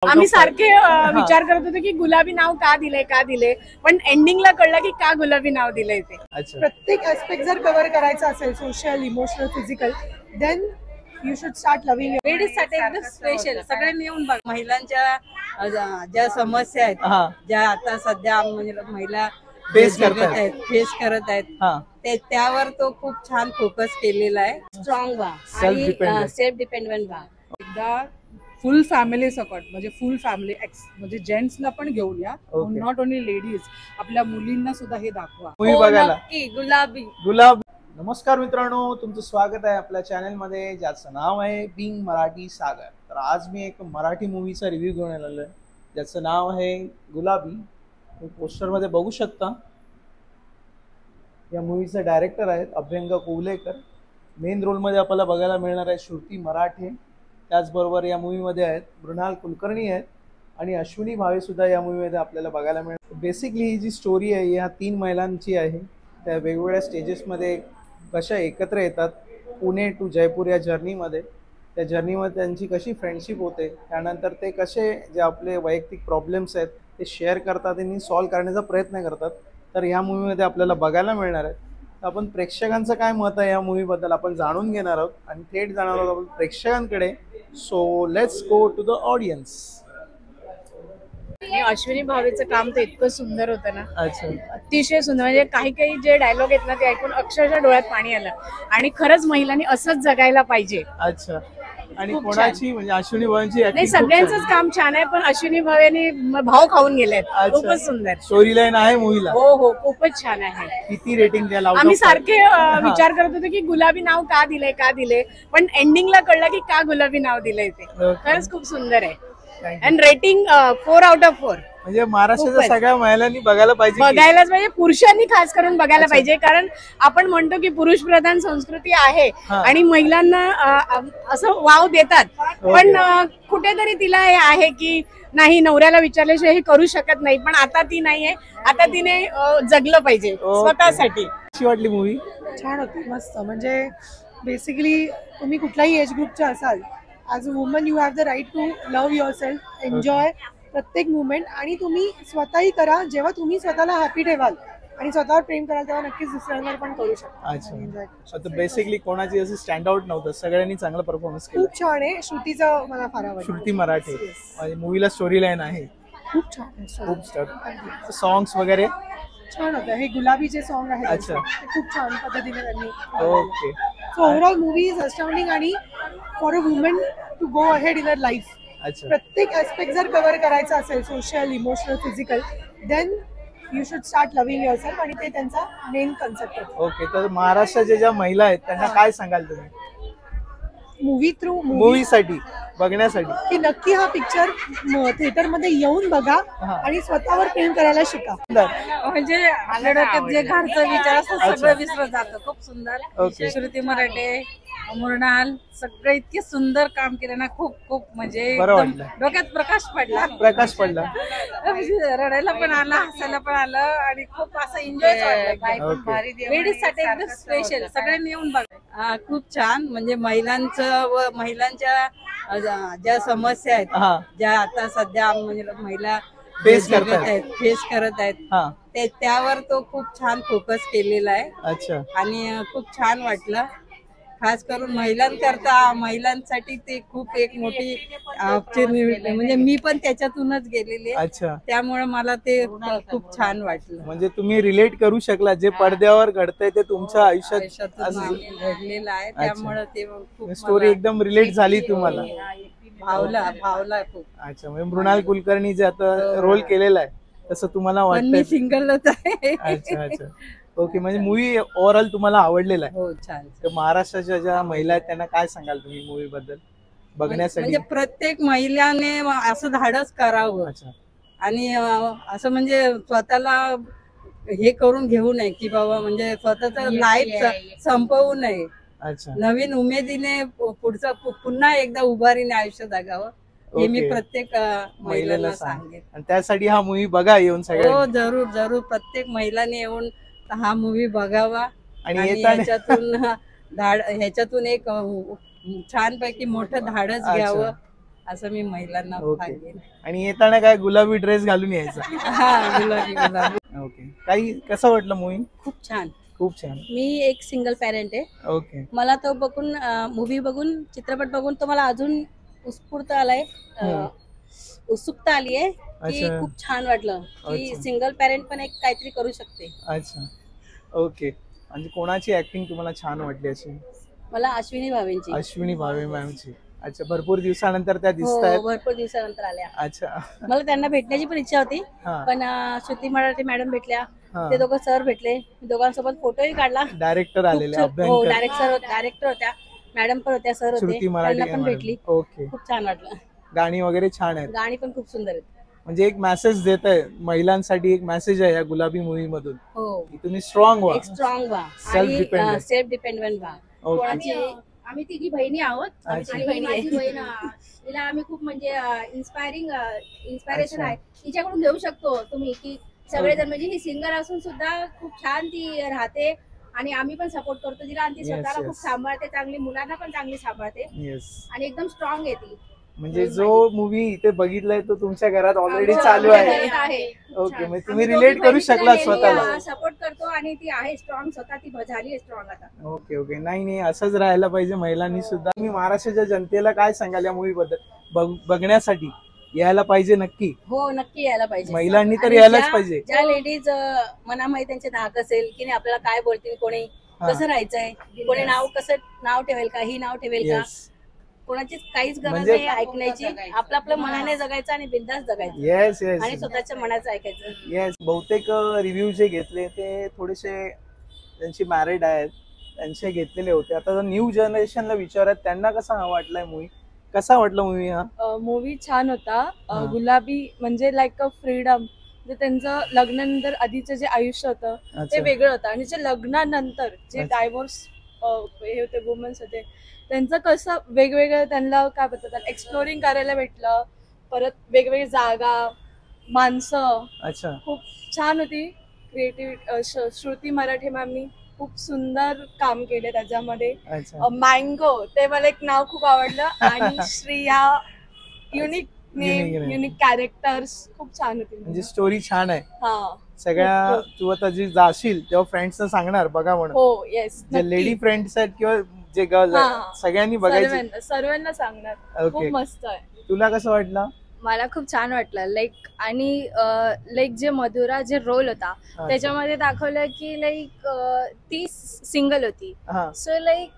आम्ही सारखे विचार करत होतो की गुलाबी नाव का दिले पण एंडिंगला कळलं की का गुलाबी नाव दिलंय ते. प्रत्येक ऍस्पेक्ट जर कव्हर करायचा असेल social emotional physical then you should start loving ladies साठी एकदम स्पेशल सगळ्यांनी येऊन बघ. महिलांच्या ज्या समस्या आहेत ज्या आता सध्या म्हणजे महिला फेस करत आहेत त्यावर तो खूप छान फोकस केलेला आहे. स्ट्रॉंग व्हा आणि सेल्फ डिपेंडंट व्हा. एकदा फुल फॅमिली सकट म्हणजे फुल फॅमिली म्हणजे जेंट्सला पण घेऊन या. नॉट ओनली लेडीज, आपल्या मुलींना सुद्धा हे दाखवा. गुलाबी. नमस्कार मित्रांनो, तुमचं स्वागत आहे आपल्या चॅनल मध्ये ज्याचं नाव आहे बिंग मराठी सागर. तर आज मी एक मराठी मूवीचा रिव्ह्यू घेऊन आलेलो आहे ज्याचं नाव आहे गुलाबी. तुम्ही पोस्टर मध्ये बघू शकता. या मूवीचे डायरेक्टर आहेत अभ्यंकर कोवलेकर. मेन रोल मध्ये आपल्याला बघायला मिळणार आहे श्रुती मराठे. त्याचबरोबर या मूवीमध्ये आहेत मृणाल कुलकर्णी आहेत आणि अश्विनी भावे सुद्धा या मूवीमध्ये आपल्याला बघायला मिळणार. बेसिकली ही जी स्टोरी आहे ह्या 3 महिलांची आहे. त्या वेगवेगळ्या स्टेजेसमध्ये कशा एकत्र येतात पुणे टू जयपूर या जर्नीमध्ये. त्या जर्नीमध्ये त्यांची कशी फ्रेंडशिप होते, त्यानंतर ते कसे जे आपले वैयक्तिक प्रॉब्लेम्स आहेत ते शेअर करतात आणि सॉल्व्ह करण्याचा प्रयत्न करतात. तर ह्या मूवीमध्ये आपल्याला बघायला मिळणार आहे. आपण प्रेक्षकांचं काय मत आहे या मूवीबद्दल आपण जाणून घेणार आहोत आणि थेट जाणार आहोत आपण प्रेक्षकांकडे. So let's go to the audience. Ashwini भावेचं काम तर इतकं सुंदर होतं ना, अतिशय सुंदर. म्हणजे काही काही जे डायलॉग आहेत ना ते ऐकून अक्षरशः डोळ्यात पाणी आलं. आणि खरंच महिलांनी असंच जगायला पाहिजे. अच्छा. आणि कोणाची म्हणजे अश्विनी भावेंची नाही, सगळ्यांचंच काम छान आहे पण अश्विनी भावेने भाव खाऊन गेलेत. खूपच सुंदर स्टोरी लाईन आहे मूवीला. हो खूपच छान आहे. किती रेटिंग द्याल? आम्ही सारखे विचार करत होतो की गुलाबी नाव का दिले पण एंडिंगला कळलं की का गुलाबी नाव दिलंय ते. खरंच खूप सुंदर आहे. And rating 4 out of 4. म्हणजे महाराष्ट्राच्या सगळ्या महिलांनी बघायलाच पाहिजे. पुरुषांनी खास करून बघायला पाहिजे. कारण आपण म्हणतो की पुरुष प्रधान संस्कृती आहे आणि महिलांना असं वाव देतात. पण कुठेतरी तिला हे आहे की नाही, नवऱ्याला विचारल्याशिवाय हे करू शकत नाही. पण आता ती नाहीये, आता तिने जगलं पाहिजे स्वतःसाठी. कशी वाटली मूवी? छान होती, मस्त. म्हणजे बेसिकली तुम्ही कुठल्याही एज ग्रुपचे असाल, as a woman you have the right to love yourself, enjoy प्रत्येक मुवमेंट. आणि तुम्ही स्वतःही करा. जेव्हा तुम्ही स्वतःला हॅपी ठेवाल आणि स्वतःवर प्रेम कराल तेव्हा नक्कीच दुसऱ्यांवर पण करू शकता. अच्छा. बेसिकली कोणाची असं स्टँड आउट नव्हतं, सगळ्यांनी चांगला परफॉर्मन्स केला. खूप छान आहे. श्रुतीचं मला फार आवडलं. श्रुती मराठे. मूवीला स्टोरी लाईन आहे खूप छान आहे. खूप स्टार सॉंग्स वगैरे छान होतं. हे गुलाबीचे सॉन्ग आहे. अच्छा. खूप छान पद्धतीने त्यांनी. Okay. So overall movie is astounding. आणि for a woman to go ahead in her life, प्रत्येक ऍस्पेक्ट जर कव्हर करायचा असेल social emotional physical then you should start loving yourself. आणि ते त्यांचा मेन कन्सेप्ट आहे. ओके. तर महाराष्ट्राच्या ज्या महिला आहेत त्यांना काय सांगाल तुम्ही मूवीसाठी बघण्यासाठी? की नक्की हा पिक्चर थिएटर मध्ये येऊन बघा आणि स्वतःवर प्रेम करायला शिका. म्हणजे आपल्या डोक्यात जे घरचा विचार असतो सगळं विसरत जातं. खूप सुंदर. श्रुती मराठे, मृणाल सगळं इतके सुंदर काम केलं ना. खूप खूप म्हणजे डोक्यात प्रकाश पडला. रडायला पण आलं, हसायला पण आलं आणि खूप असं एन्जॉय वाटलं. लेडीज साठी एकदम स्पेशल सगळ्यांनी येऊन बघा. खूप छान. म्हणजे महिलांचं व महिलांच्या ज्या समस्या आहेत ज्या आता सध्या म्हणजे महिला फेस करत आहेत त्यावर तो खूप छान फोकस केलेला आहे. अच्छा. आणि खूप छान वाटलं. खास करून महिलांसाठी ते खूप एक मोठी म्हणजे मी पण त्याच्यातूनच गेलेले. अच्छा. त्यामुळे मला ते खूप छान वाटलं. म्हणजे तुम्ही रिलेट करू शकला जे पडद्यावर घडतंय ते तुमच्या आयुष्यात घडलेलं आहे. त्यामुळे ते खूप स्टोरी एकदम रिलेट झाली तुम्हाला. भावला खूप. अच्छा. म्हणजे मृणाल कुलकर्णी जे आता रोल केलेला आहे तसं तुम्हाला वाटतं? सिंगलच आहे. अच्छा. ओके. म्हणजे मूवी ओव्हरऑल तुम्हाला आवडलेला आहे? हो, छान. तर महाराष्ट्राच्या ज्या महिला आहेत त्यांना काय सांगाल तुम्ही मूवी बद्दल बघण्यासाठी? म्हणजे प्रत्येक महिलाने असं धाडस करावं आणि असं म्हणजे स्वतःला हे करून घेऊ नये की बाबा म्हणजे स्वतःच लाईफ संपवू नये. अच्छा. नवीन उमेदीने पुन्हा एकदा उभारीने आयुष्य जगावं हे मी प्रत्येक महिलांना सांगेन. आणि त्यासाठी हा मूवी बघा येऊन सगळ्यांनी. हो, जरूर प्रत्येक महिलाने येऊन हा मूवी बघावा. आणि ह्याच्यातून एक छानपैकी मोठं धाडस घ्यावं असं मी महिलांना ओके. सांगेन. आणि येताना काय गुलाबी ड्रेस घालून यायचा. हा, गुलाबी गुलाबी. ओके. काही कसं वाटलं मूवी? खूप छान. खूप छान. मी एक सिंगल पॅरेंट आहे. ओके. मला तो बघून मूवी बघून चित्रपट बघून तो मला अजून उत्स्फूर्त आलाय, उत्सुकता आली आहे की अच्छा. खूप छान वाटलं की अच्छा. सिंगल पॅरेंट पण एक काहीतरी करू शकते. अच्छा. ओके. म्हणजे कोणाची ऍक्टिंग तुम्हाला छान वाटली अशी? मला अश्विनी भावेंची. अश्विनी भावे मॅमची. अच्छा, भरपूर दिवसानंतर त्या हो, दिसत आहेत. भरपूर दिवसानंतर आल्या. अच्छा. मला त्यांना भेटण्याची पण इच्छा होती, हा. पण श्रुती मराठे मॅडम भेटल्या, हा. ते दोघं सर भेटले, मी दोघांसोबत फोटोही काढला. डायरेक्टर आलेले हो, अभ्यंकर. डायरेक्टर होत्या, मॅडम पण होत्या, सर होते, श्रुती मराठे त्यांना पण मॅडम. भेटली. ओके. खूप छान वाटलं. गाणी वगैरे छान आहेत. गाणी पण खूप सुंदर आहेत. म्हणजे एक मेसेज देत आहे महिलांसाठी, एक मेसेज आहे या गुलाबी मूवी मधून हो, की तुम्ही स्ट्रॉंग व्हा. एक स्ट्रॉंग व्हा Self आणि dependent. सेल्फ डिपेंडंट व्हा. ओके. कोणाची आम्ही तिघी बहिणी आहोत. अच्छा. आणि ही माझी बहीण तिला आम्ही खूप म्हणजे इन्स्पायरेशन अच्छा. आहे तिच्याकडून घेऊ शकतो तुम्ही की सगळेजण. म्हणजे ही सिंगर असून सुद्धा खूप छान ती राहते आणि आम्ही पण सपोर्ट करतो तिला आणि ती Yes, स्वतःला yes. खूप सांभाळते, चांगली मुलांना पण चांगली सांभाळते येस. आणि एकदम स्ट्रॉंग आहे ती. म्हणजे जो मूवी इथे बघितलाय तो तुमच्या घरात ऑलरेडी आमच्या चालू आहे. घरात आहे. ओके. म्हणजे तुम्ही रिलेट करू शकला स्वतःला. सपोर्ट करतो आणि ती आहे स्ट्रॉंग, स्वतः ती झाली स्ट्रॉंग आता. ओके. ओके. नाही नाही, असंच राहायला पाहिजे महिलांनी सुद्धा. तुम्ही महाराष्ट्राच्या जनतेला काय सांगाल या मूवी बद्दल? बघण्यासाठी यायला पाहिजे नक्की. हो, नक्की यायला पाहिजे. महिलांनी तर आणि यायलाच ज्या- पाहिजे. ज्या लेडीज मनामध्ये त्यांचे धाक असेल की नाही आपल्याला काय बोलतील, कोणी हा. कसं राहायचंय, कोणी नाव ठेवेल का, ही नाव ठेवेल का, येस. कोणाची काहीच गरज म्हणजे- नाही ऐकण्याची. आपलं आपलं मनाने जगायचं आणि बिंदास जगायचं येस. आणि येस. स्वतःच्या मनाचं ऐकायचं. येस. बहुतेक रिव्ह्यू जे घेतले ते थोडेसे त्यांची मॅरिड आहेत त्यांचे घेतलेले होते. आता न्यू जनरेशनला विचारत त्यांना कसा वाटलाय मूवी? कसा वाटला मूवी हा? मूवी छान होता. हा. गुलाबी म्हणजे लाईक अ फ्रीडम. म्हणजे त्यांचं लग्नानंतर आधीचं जे आयुष्य होतं ते अच्छा. वेगळं होतं आणि जे लग्नानंतर जे अच्छा. डायव्होर्स हे होते, वुमन्स होते, त्यांचं कसं वेगवेगळं त्यांना काय बोलतात एक्सप्लोरिंग करायला भेटलं. परत वेगवेगळी जागा, माणसं अच्छा. खूप छान होती. क्रिएटिव्ह श्रुती मराठे मॅमनी खूप सुंदर काम केले त्याच्यामध्ये. अच्छा. मँगो ते मला एक नाव खूप आवडलं आणि Shriya unique Unique name, name. Unique characters खूप छान होती. म्हणजे स्टोरी छान आहे. हा. सगळ्या खूप. तू आता जी जाशील तेव्हा फ्रेंड्सना सांगणार बघा म्हणून. हो, येस, जे लेडी फ्रेंड्स आहेत किंवा जे गर्ल हा. आहेत सगळ्यांनी बघायची. सर्वांना सांगणार. खूप ओके. मस्त आहे. तुला कसं वाटलं? मला खूप छान वाटलं लाईक. आणि लाईक जे मधुरा जे रोल होता अच्छा. त्याच्यामध्ये दाखवलं की लाईक ती सिंगल होती. हा. सो लाईक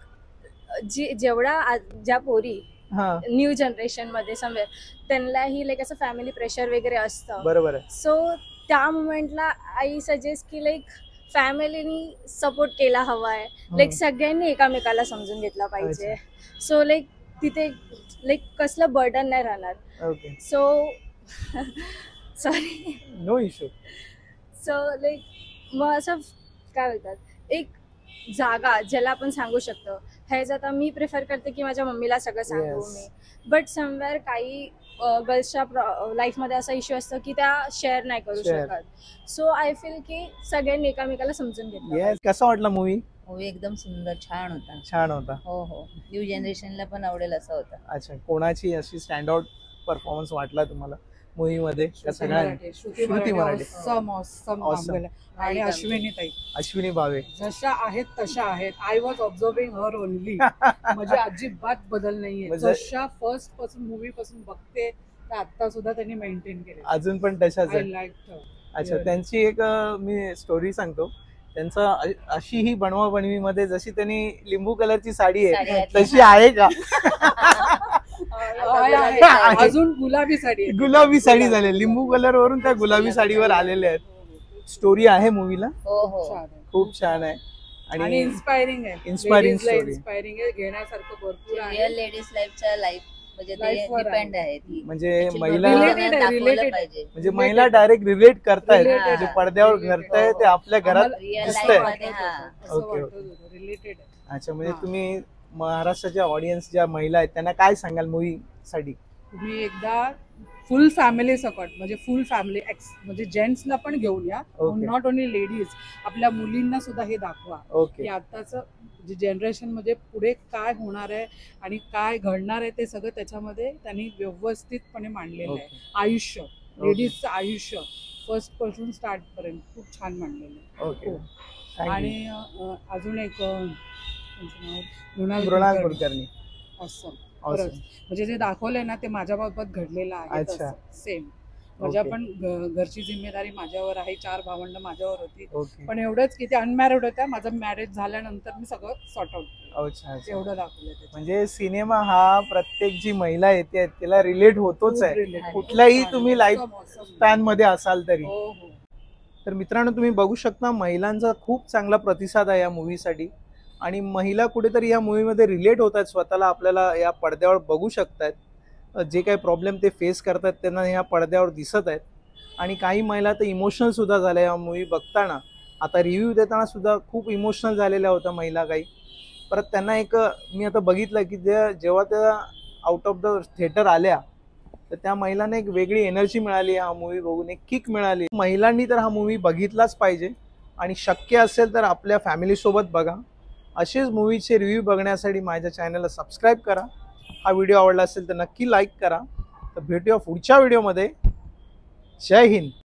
ज्या पोरी हा. न्यू जनरेशन मध्ये समवेर त्यांनाही लाईक असं फॅमिली प्रेशर वगैरे असतं. बरोबर आहे. सो त्या मोमेंटला आई सजेस्ट की लाईक फॅमिलीनी सपोर्ट केला हवाय. लाईक सगळ्यांनी एकामेकाला समजून घेतला पाहिजे. सो लाईक तिथे लाईक कसलं बर्डन नाही राहणार. Okay. So sorry. No issue. So like मग असं काय बोलतात एक जागा ज्याला आपण सांगू शकतो. ह्याच आता मी प्रिफर करते की माझ्या मम्मीला सगळं सांगू Yes. मी. बट समवेअर काही गर्ल्सच्या लाईफमध्ये असा इश्यू असतो की त्या शेअर नाही करू Share. शकत. सो आय फील की सगळ्यांनी एकामेकाला समजून घेतलं येस. कसा वाटला मूवी? मूवी एकदम सुंदर, छान होता. छान होता. हो हो, न्यू जनरेशनला पण आवडेल असा होता. अच्छा. कोणाची अशी स्टँड आउट परफॉर्मन्स वाटला तुम्हाला मूवी मध्ये? का सगळ्यांनी? श्रुती श्रुती मराठे. awesome काम Awesome. केलं. आणि Right. अश्विनी ताई अश्विनी भावे. जशा आहेत तशा आहेत. I was observing her only. म्हणजे अजिबात बदल नाहीये. म्हणजे- जशा फर्स्ट पासून मूवी पासून बघते तर आता सुद्धा त्यांनी मेंटेन केले. अजून पण तशाच आय आहे. लाईक. अच्छा. त्यांची एक मी स्टोरी सांगतो. त्यांचं अशी ही बनवा बनवी मध्ये जशी त्यांनी लिंबू कलरची साडी साडी आहे घातली. तशी आहे का? आहे. अजून गुलाबी साडी आहे. गुलाबी साडी झाली. लिंबू कलर वरून त्या गुलाबी साडीवर आलेले आहेत. स्टोरी आहे मूवीला. हो हो, छान आहे. खूप छान आहे. आणि आणि इन्स्पायरिंग आहे. Inspiring story. इन्स्पायरिंग आहे. घेण्यासारखं भरपूर आहे. रिअल लेडीज लाईफच्या लाईफ म्हणजे ते Life वर डिपेंड आहे ती. म्हणजे Actually महिला Related बघितलं आहे, दाखवलं related. पाहिजे. म्हणजे महिला डायरेक्ट रिलेट करतायत. Related जे आहे. पडद्यावर Related. घडतंय ते आपल्या घरात आम्हाला रिअल दिसतंय. लाईफ मध्ये हा. ओके, रिलेटेड आहे. अच्छा. म्हणजे हा. तुम्ही महाराष्ट्राच्या ऑडियन्स ज्या महिला आहेत त्यांना काय सांगाल मूवी साठी? तुम्ही एकदा फुल फॅमिली सकट म्हणजे फुल फॅमिली म्हणजे जेंट्सला पण घेऊन या, Okay. नॉट ओनली लेडीज, आपल्या मुलींना सुद्धा हे दाखवा ओके की आताच जे जनरेशन मध्ये पुढे काय होणार आहे आणि काय घडणार आहे ते सगळं त्याच्यामध्ये त्यांनी व्यवस्थितपणे मांडलेलं आहे. आयुष्य, लेडीजचं आयुष्य फर्स्ट पासून स्टार्ट पर्यंत खूप छान मांडलेलं आहे. ओके हो. Thank you. आणि अजून एक त्यांचं नाव मृणाल मृणाल कुलकर्णी. कुलकर्णी. Awesome. Awesome. खरंच. म्हणजे जे दाखवलंय ना ते माझ्याबाबत घडलेलं आहे. अच्छा. सेम माझ्या Okay. पण घरची जिम्मेदारी माझ्यावर आहे, 4 भावंड माझ्यावर होती, ओके पण एवढंच की ते अनमॅरिड होत्या. माझं मॅरेज झाल्यानंतर मी सगळं सॉर्ट आउट केलं. अच्छा अच्छा. एवढं दाखवलं त्याच्यात. म्हणजे सिनेमा हा प्रत्येक जी महिला येते तिला रिलेट होतोच खूप आहे, related. कुठल्याही खूप तुम्ही छान. Life Awesome, awesome. स्पॅन मध्ये असाल तरी. हो हो. तर मित्रांनो तुम्ही बघू शकता महिलांचा खूप चांगला प्रतिसाद आहे या मूवीसाठी आणि महिला कुठेतरी या मूवीमध्ये रिलेट होत आहेत, स्वतःला आपल्याला या पडद्यावर बघू शकतायत. जे काही प्रॉब्लेम ते फेस करतात त्यांना या पडद्यावर दिसत आहेत आणि काही महिला तर इमोशनल सुद्धा झाल्या या मूवी बघताना. आता रिव्ह्यू देताना सुद्धा खूप इमोशनल झालेल्या होत्या महिला काही. परत त्यांना एक मी आता बघितलं की जेव्हा त्या आउट ऑफ द थिएटर आल्या तर त्या महिलांना एक वेगळी एनर्जी मिळाली, हा मूवी बघून एक किक मिळाली. महिलांनी तर हा मूवी बघितलाच पाहिजे आणि शक्य असेल तर आपल्या फॅमिलीसोबत बघा. असेच मूवीचे रिव्ह्यू बघण्यासाठी माझ्या चॅनलला सबस्क्राईब करा. हा व्हिडिओ आवडला असेल तर नक्की लाईक करा. तर भेटूया पुढच्या व्हिडिओमध्ये. जय हिंद.